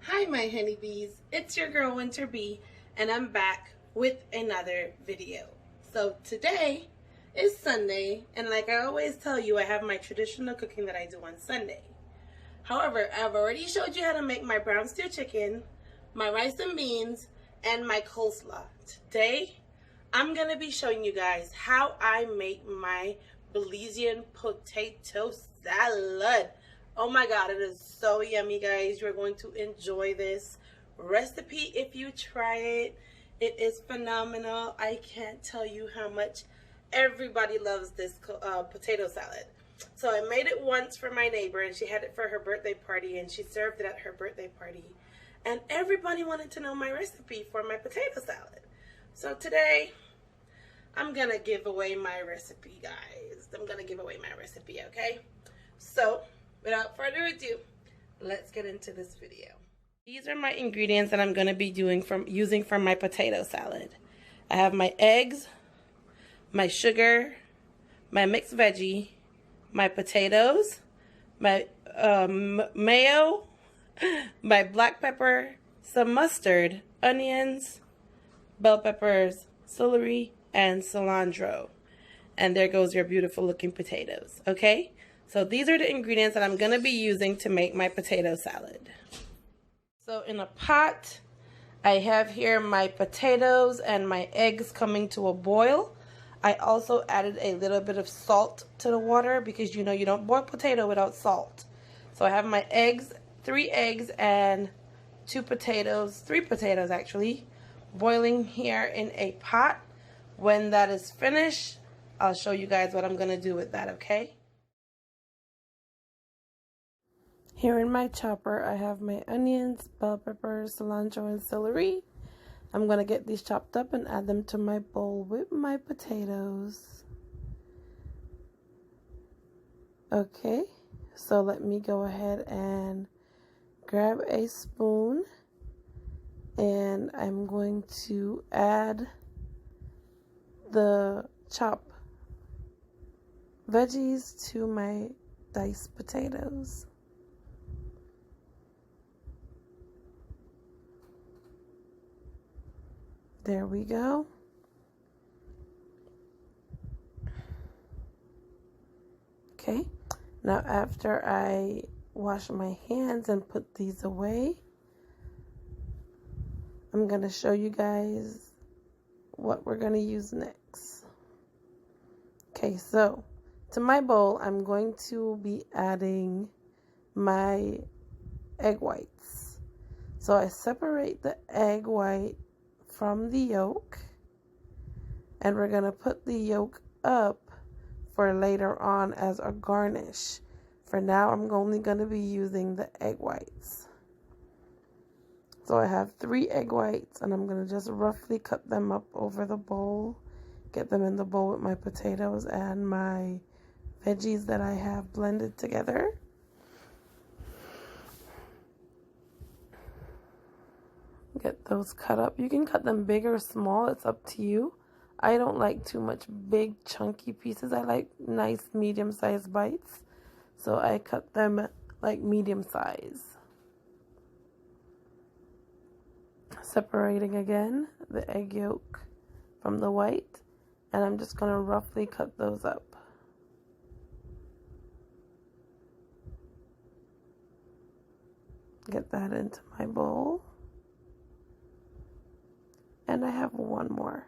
Hi my honeybees, it's your girl Winter Bee and I'm back with another video. So today is Sunday and like I always tell you, I have my traditional cooking that I do on Sunday. However, I've already showed you how to make my brown stew chicken, my rice and beans, and my coleslaw. Today, I'm going to be showing you guys how I make my Belizean potato salad. Oh my god, it is so yummy, guys. You're going to enjoy this recipe if you try it. It is phenomenal. I can't tell you how much everybody loves this potato salad. So I made it once for my neighbor and she had it for her birthday party and she served it at her birthday party. And everybody wanted to know my recipe for my potato salad. So today, I'm going to give away my recipe, guys. I'm going to give away my recipe, okay? So, without further ado, let's get into this video. These are my ingredients that I'm going to be using for my potato salad. I have my eggs, my sugar, my mixed veggie, my potatoes, my mayo, my black pepper, some mustard, onions, bell peppers, celery, and cilantro. And there goes your beautiful looking potatoes, okay? So these are the ingredients that I'm going to be using to make my potato salad. So in a pot, I have here my potatoes and my eggs coming to a boil. I also added a little bit of salt to the water because you know you don't boil potato without salt. So I have my eggs, 3 eggs and 2 potatoes, 3 potatoes actually, boiling here in a pot. When that is finished, I'll show you guys what I'm going to do with that, okay? Here in my chopper, I have my onions, bell peppers, cilantro, and celery. I'm going to get these chopped up and add them to my bowl with my potatoes. Okay, so let me go ahead and grab a spoon and I'm going to add the chopped veggies to my diced potatoes. There we go. Okay, now after I wash my hands and put these away, I'm going to show you guys what we're going to use next. Okay, so to my bowl, I'm going to be adding my egg whites. So I separate the egg white from the yolk, and we're going to put the yolk up for later on as a garnish. For now, I'm only going to be using the egg whites. So I have 3 egg whites, and I'm going to just roughly cut them up over the bowl, get them in the bowl with my potatoes and my veggies that I have blended together. Get those cut up. You can cut them big or small, it's up to you. I don't like too much big chunky pieces. I like nice medium-sized bites. So I cut them like medium size. Separating again the egg yolk from the white, and I'm just going to roughly cut those up. Get that into my bowl. And I have one more.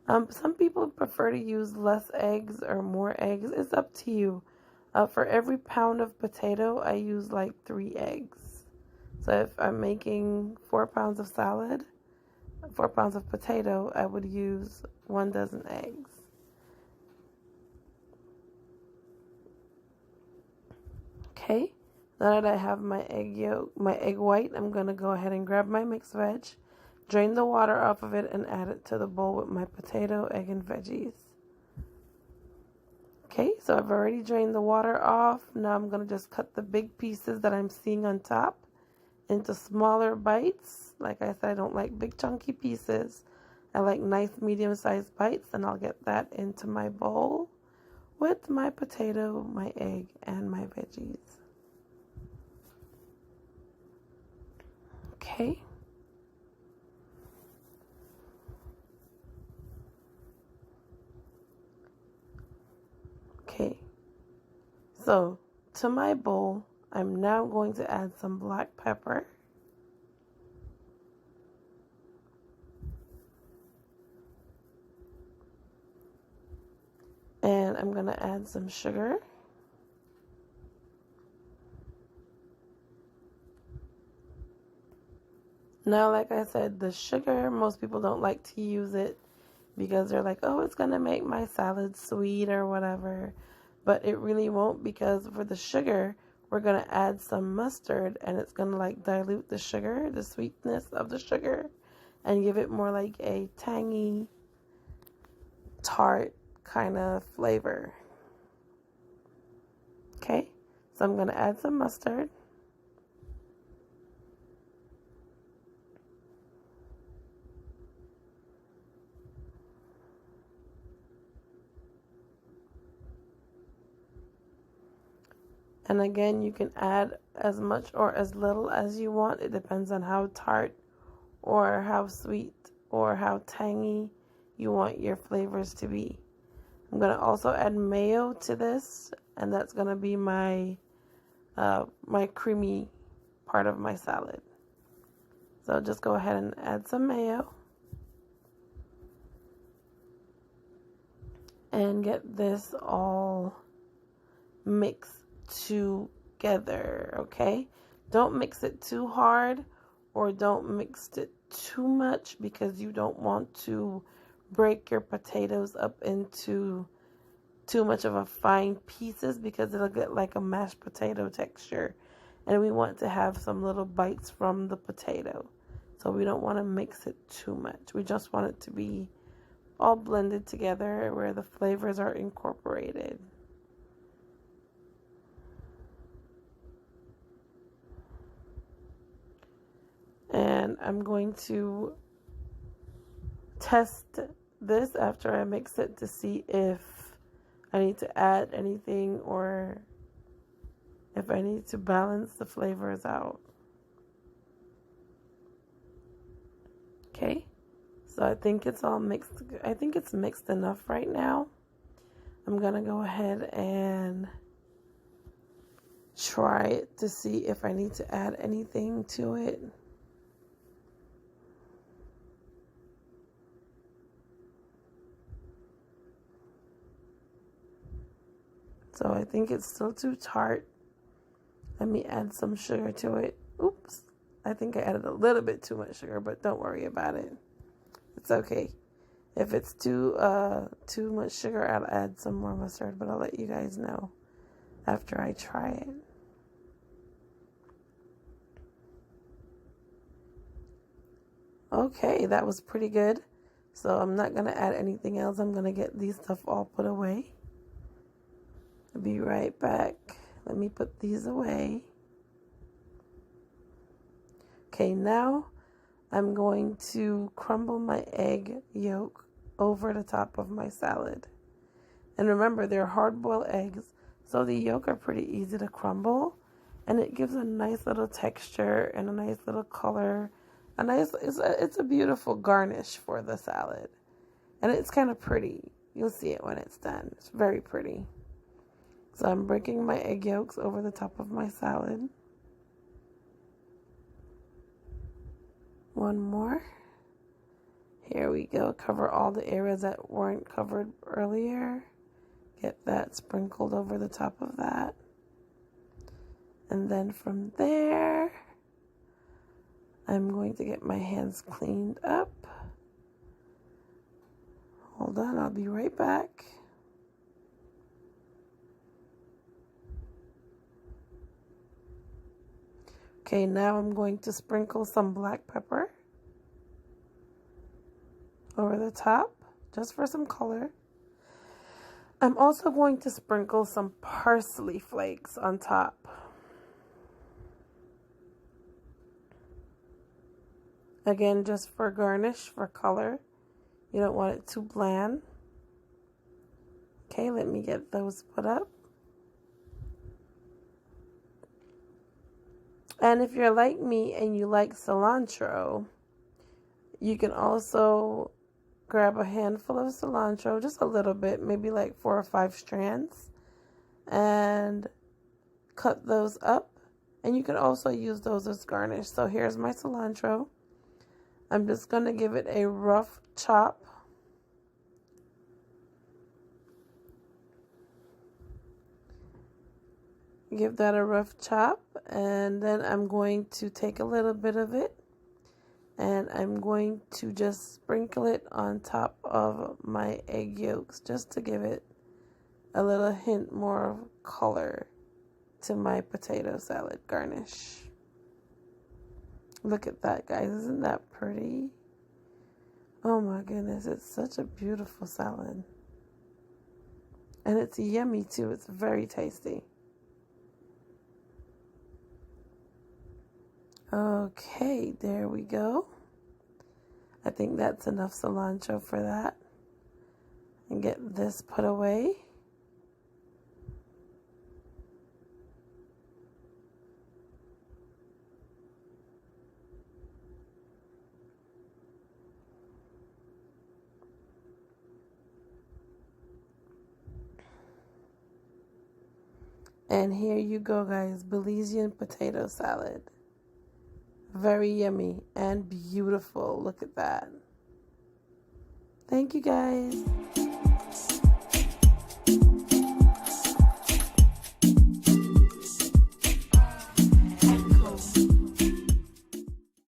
Some people prefer to use less eggs or more eggs. It's up to you. For every pound of potato, I use like 3 eggs. So if I'm making 4 pounds of salad, 4 pounds of potato, I would use 1 dozen eggs. Okay, now that I have my egg yolk, my egg white, I'm going to go ahead and grab my mixed veg, drain the water off of it, and add it to the bowl with my potato, egg, and veggies. Okay, so I've already drained the water off. Now I'm going to just cut the big pieces that I'm seeing on top into smaller bites. Like I said, I don't like big chunky pieces. I like nice medium-sized bites, and I'll get that into my bowl with my potato, my egg, and my veggies. Okay. Okay. So, to my bowl, I'm now going to add some black pepper. And I'm going to add some sugar. Now, like I said, the sugar, most people don't like to use it because they're like, oh, it's going to make my salad sweet or whatever. But it really won't, because for the sugar, we're going to add some mustard, and it's going to like dilute the sugar, the sweetness of the sugar, and give it more like a tangy, tart kind of flavor. Okay, so I'm going to add some mustard. And again, you can add as much or as little as you want. It depends on how tart or how sweet or how tangy you want your flavors to be. I'm going to also add mayo to this, and that's going to be my my creamy part of my salad. So just go ahead and add some mayo and get this all mixed together, okay? Don't mix it too hard or don't mix it too much, because you don't want to break your potatoes up into too much of a fine pieces, because it'll get like a mashed potato texture, and we want to have some little bites from the potato. So we don't want to mix it too much. We just want it to be all blended together where the flavors are incorporated. And I'm going to test this after I mix it to see if I need to add anything or if I need to balance the flavors out. Okay, so I think it's all mixed. I think it's mixed enough right now. I'm gonna go ahead and try it to see if I need to add anything to it. So I think it's still too tart. Let me add some sugar to it. Oops. I think I added a little bit too much sugar, but don't worry about it. It's okay. If it's too much sugar, I'll add some more mustard, but I'll let you guys know after I try it. Okay, that was pretty good. So I'm not going to add anything else. I'm going to get these stuff all put away. I'll be right back. Let me put these away. Okay, now I'm going to crumble my egg yolk over the top of my salad. And remember, they're hard-boiled eggs, so the yolk are pretty easy to crumble, and it gives a nice little texture and a nice little color. It's a beautiful garnish for the salad, and it's kind of pretty. You'll see it when it's done. It's very pretty. So I'm breaking my egg yolks over the top of my salad. One more. Here we go. Cover all the areas that weren't covered earlier. Get that sprinkled over the top of that. And then from there, I'm going to get my hands cleaned up. Hold on, I'll be right back. Okay, now I'm going to sprinkle some black pepper over the top, just for some color. I'm also going to sprinkle some parsley flakes on top. Again, just for garnish, for color. You don't want it too bland. Okay, let me get those put up. And if you're like me and you like cilantro, you can also grab a handful of cilantro, just a little bit, maybe like 4 or 5 strands, and cut those up. And you can also use those as garnish. So here's my cilantro. I'm just going to give it a rough chop. Give that a rough chop, and then I'm going to take a little bit of it and I'm going to just sprinkle it on top of my egg yolks just to give it a little hint more of color to my potato salad garnish. Look at that, guys. Isn't that pretty? Oh my goodness, it's such a beautiful salad. And it's yummy too. It's very tasty. Okay, there we go. I think that's enough cilantro for that. And get this put away. And here you go, guys. Belizean potato salad. Very yummy and beautiful. Look at that. Thank you, guys.